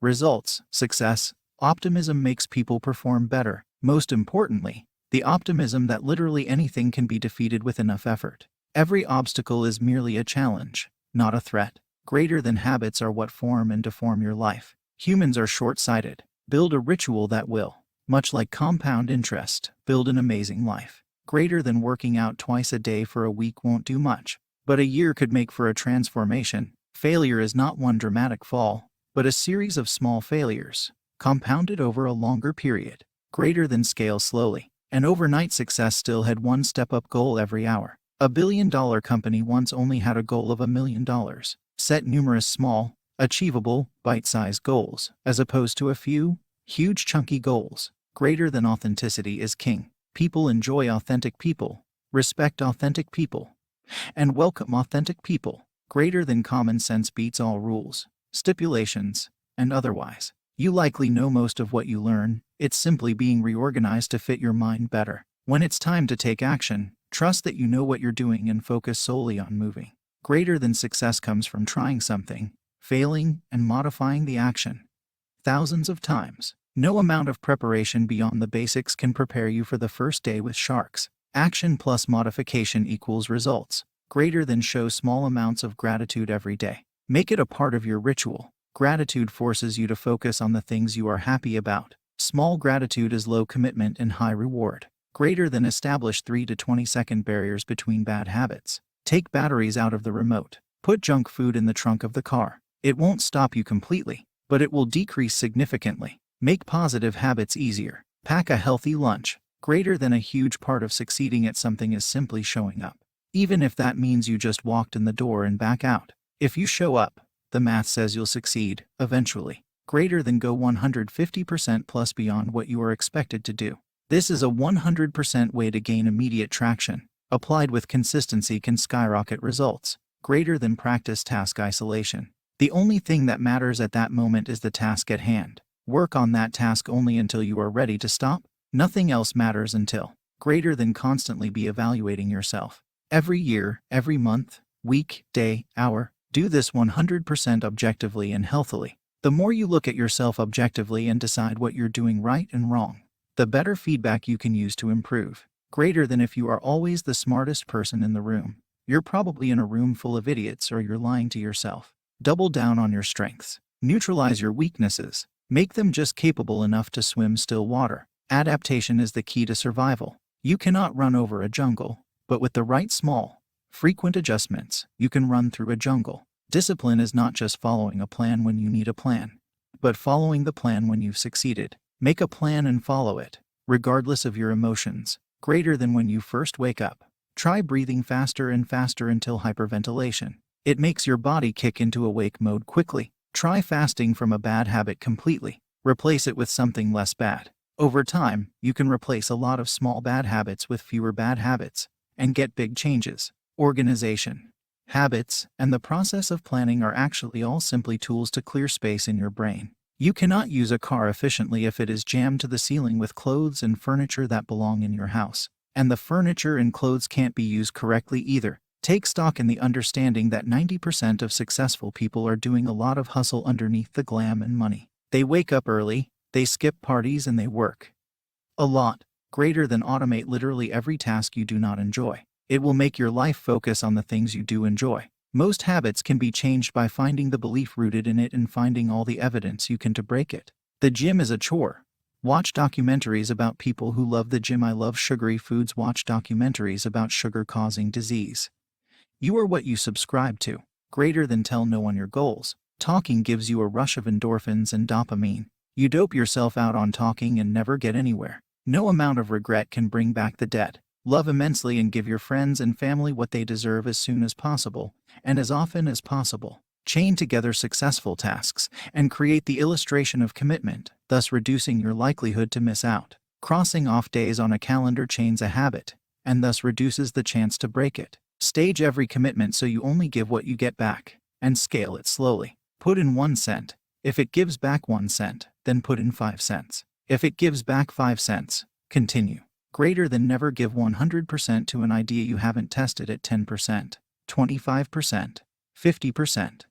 Results, success, optimism makes people perform better. Most importantly, the optimism that literally anything can be defeated with enough effort. Every obstacle is merely a challenge, not a threat. Greater than habits are what form and deform your life. Humans are short-sighted. Build a ritual that will, much like compound interest, build an amazing life. Greater than working out twice a day for a week won't do much, but a year could make for a transformation. Failure is not one dramatic fall, but a series of small failures, compounded over a longer period. Greater than scale slowly. An overnight success still had one step-up goal every hour. A billion-dollar company once only had a goal of $1 million. Set numerous small, achievable, bite-sized goals, as opposed to a few, huge chunky goals. Greater than authenticity is king. People enjoy authentic people, respect authentic people, and welcome authentic people. Greater than common sense beats all rules, stipulations, and otherwise. You likely know most of what you learn. It's simply being reorganized to fit your mind better. When it's time to take action, trust that you know what you're doing and focus solely on moving. Greater than success comes from trying something, failing, and modifying the action thousands of times. No amount of preparation beyond the basics can prepare you for the first day with sharks. Action plus modification equals results. Greater than show small amounts of gratitude every day. Make it a part of your ritual. Gratitude forces you to focus on the things you are happy about. Small gratitude is low commitment and high reward. Greater than establish 3 to 20-second barriers between bad habits. Take batteries out of the remote. Put junk food in the trunk of the car. It won't stop you completely, but it will decrease significantly. Make positive habits easier. Pack a healthy lunch. Greater than a huge part of succeeding at something is simply showing up. Even if that means you just walked in the door and back out. If you show up, the math says you'll succeed, eventually. Greater than go 150% plus beyond what you are expected to do. This is a 100% way to gain immediate traction. Applied with consistency can skyrocket results. Greater than practice task isolation. The only thing that matters at that moment is the task at hand. Work on that task only until you are ready to stop. Nothing else matters until. Greater than constantly be evaluating yourself. Every year, every month, week, day, hour. Do this 100% objectively and healthily. The more you look at yourself objectively and decide what you're doing right and wrong, the better feedback you can use to improve. Greater than if you are always the smartest person in the room. You're probably in a room full of idiots or you're lying to yourself. Double down on your strengths. Neutralize your weaknesses. Make them just capable enough to swim still water. Adaptation is the key to survival. You cannot run over a jungle, but with the right small, frequent adjustments, you can run through a jungle. Discipline is not just following a plan when you need a plan, but following the plan when you've succeeded. Make a plan and follow it, regardless of your emotions. Greater than when you first wake up. Try breathing faster and faster until hyperventilation. It makes your body kick into awake mode quickly. Try fasting from a bad habit completely. Replace it with something less bad. Over time, you can replace a lot of small bad habits with fewer bad habits and get big changes. Organization, habits, and the process of planning are actually all simply tools to clear space in your brain. You cannot use a car efficiently if it is jammed to the ceiling with clothes and furniture that belong in your house. And the furniture and clothes can't be used correctly either. Take stock in the understanding that 90% of successful people are doing a lot of hustle underneath the glam and money. They wake up early, they skip parties, and they work a lot. Greater than automate literally every task you do not enjoy. It will make your life focus on the things you do enjoy. Most habits can be changed by finding the belief rooted in it and finding all the evidence you can to break it. The gym is a chore. Watch documentaries about people who love the gym. I love sugary foods. Watch documentaries about sugar causing disease. You are what you subscribe to. Greater than tell no one your goals. Talking gives you a rush of endorphins and dopamine. You dope yourself out on talking and never get anywhere. No amount of regret can bring back the dead. Love immensely and give your friends and family what they deserve as soon as possible, and as often as possible. Chain together successful tasks and create the illustration of commitment, thus reducing your likelihood to miss out. Crossing off days on a calendar chains a habit, and thus reduces the chance to break it. Stage every commitment so you only give what you get back, and scale it slowly. Put in 1 cent. If it gives back 1 cent, then put in 5 cents. If it gives back 5 cents, continue. Greater than never give 100% to an idea you haven't tested at 10%, 25%, 50%,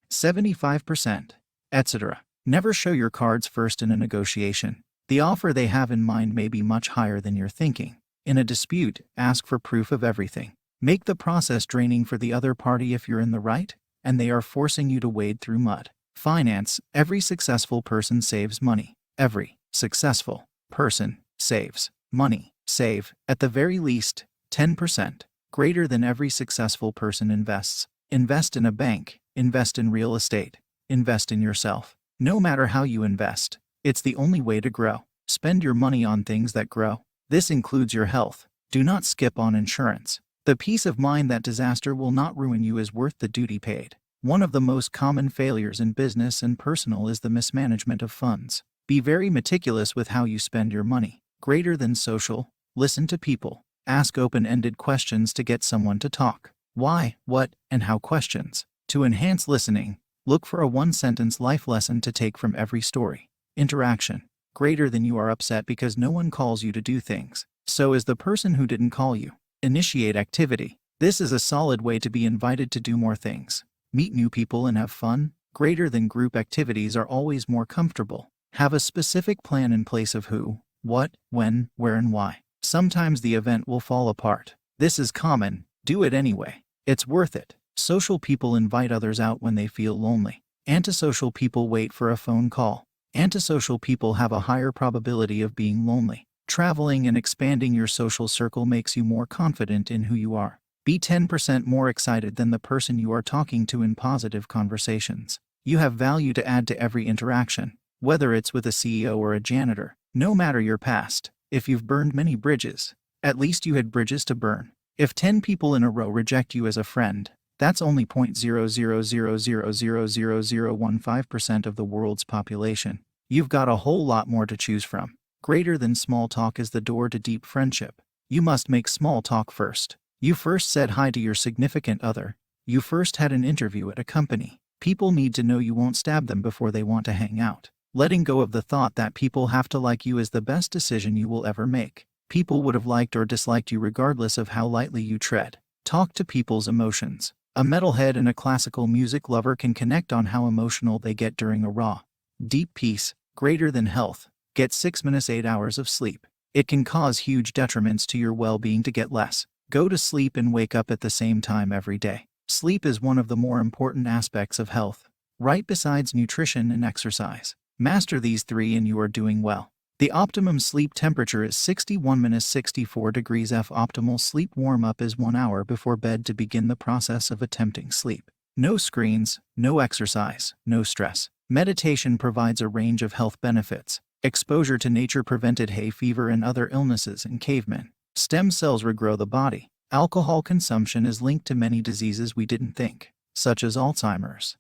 75%, etc. Never show your cards first in a negotiation. The offer they have in mind may be much higher than you're thinking. In a dispute, ask for proof of everything. Make the process draining for the other party if you're in the right, and they are forcing you to wade through mud. Finance. Every successful person saves money. Every successful person saves money. Save, at the very least, 10%, greater than every successful person invests. Invest in a bank, invest in real estate, invest in yourself. No matter how you invest, it's the only way to grow. Spend your money on things that grow. This includes your health. Do not skip on insurance. The peace of mind that disaster will not ruin you is worth the duty paid. One of the most common failures in business and personal is the mismanagement of funds. Be very meticulous with how you spend your money. Greater than social. Listen to people. Ask open-ended questions to get someone to talk. Why, what, and how questions. To enhance listening, look for a one-sentence life lesson to take from every story. Interaction. Greater than you are upset because no one calls you to do things. So is the person who didn't call you. Initiate activity. This is a solid way to be invited to do more things. Meet new people and have fun. Greater than group activities are always more comfortable. Have a specific plan in place of who, what, when, where, and why. Sometimes the event will fall apart. This is common. Do it anyway. It's worth it. Social people invite others out when they feel lonely. Antisocial people wait for a phone call. Antisocial people have a higher probability of being lonely. Traveling and expanding your social circle makes you more confident in who you are. Be 10% more excited than the person you are talking to in positive conversations. You have value to add to every interaction, whether it's with a CEO or a janitor. No matter your past, if you've burned many bridges, at least you had bridges to burn. If 10 people in a row reject you as a friend, that's only 0.000000015% of the world's population. You've got a whole lot more to choose from. Greater than small talk is the door to deep friendship. You must make small talk first. You first said hi to your significant other. You first had an interview at a company. People need to know you won't stab them before they want to hang out. Letting go of the thought that people have to like you is the best decision you will ever make. People would have liked or disliked you regardless of how lightly you tread. Talk to people's emotions. A metalhead and a classical music lover can connect on how emotional they get during a raw, deep piece. Greater than health. Get 6 minutes 8 hours of sleep. It can cause huge detriments to your well-being to get less. Go to sleep and wake up at the same time every day. Sleep is one of the more important aspects of health, right besides nutrition and exercise. Master these three and you are doing well. The optimum sleep temperature is 61-64 degrees F. Optimal sleep warm-up is 1 hour before bed to begin the process of attempting sleep. No screens, no exercise, no stress. Meditation provides a range of health benefits. Exposure to nature prevented hay fever and other illnesses in cavemen. Stem cells regrow the body. Alcohol consumption is linked to many diseases we didn't think, such as Alzheimer's,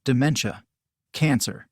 dementia, cancer,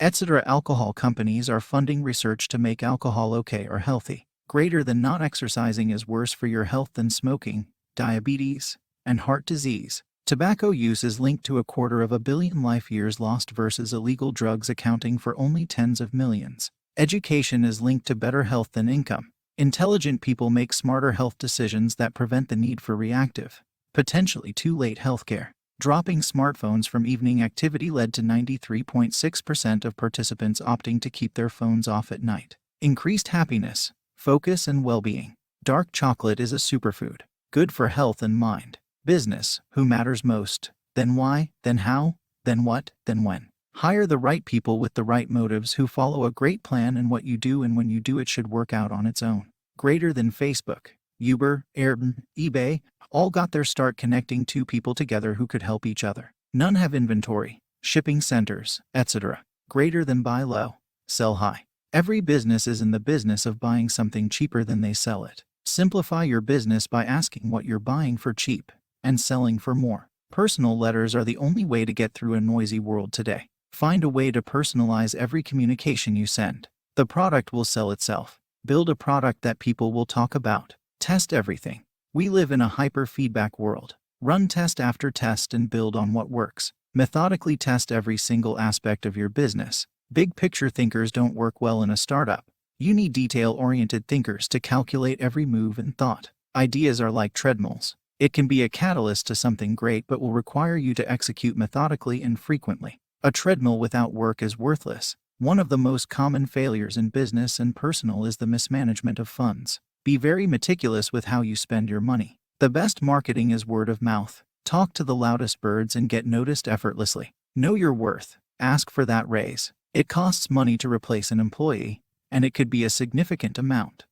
etc. Alcohol companies are funding research to make alcohol okay or healthy. Greater than not exercising is worse for your health than smoking, diabetes, and heart disease. Tobacco use is linked to 250 million life years lost versus illegal drugs accounting for only tens of millions. Education is linked to better health than income. Intelligent people make smarter health decisions that prevent the need for reactive, potentially too late healthcare. Dropping smartphones from evening activity led to 93.6% of participants opting to keep their phones off at night. Increased happiness, focus, and well-being. Dark chocolate is a superfood, good for health and mind. Business, who matters most? Then why? Then how? Then what? Then when? Hire the right people with the right motives who follow a great plan, and what you do and when you do it should work out on its own. Greater than Facebook, Uber, Airbnb, eBay, all got their start connecting two people together who could help each other. None have inventory, shipping centers, etc. Greater than buy low, sell high. Every business is in the business of buying something cheaper than they sell it. Simplify your business by asking what you're buying for cheap and selling for more. Personal letters are the only way to get through a noisy world today. Find a way to personalize every communication you send. The product will sell itself. Build a product that people will talk about. Test everything. We live in a hyper-feedback world. Run test after test and build on what works. Methodically test every single aspect of your business. Big picture thinkers don't work well in a startup. You need detail-oriented thinkers to calculate every move and thought. Ideas are like treadmills. It can be a catalyst to something great but will require you to execute methodically and frequently. A treadmill without work is worthless. One of the most common failures in business and personal is the mismanagement of funds. Be very meticulous with how you spend your money. The best marketing is word of mouth. Talk to the loudest birds and get noticed effortlessly. Know your worth. Ask for that raise. It costs money to replace an employee, and it could be a significant amount.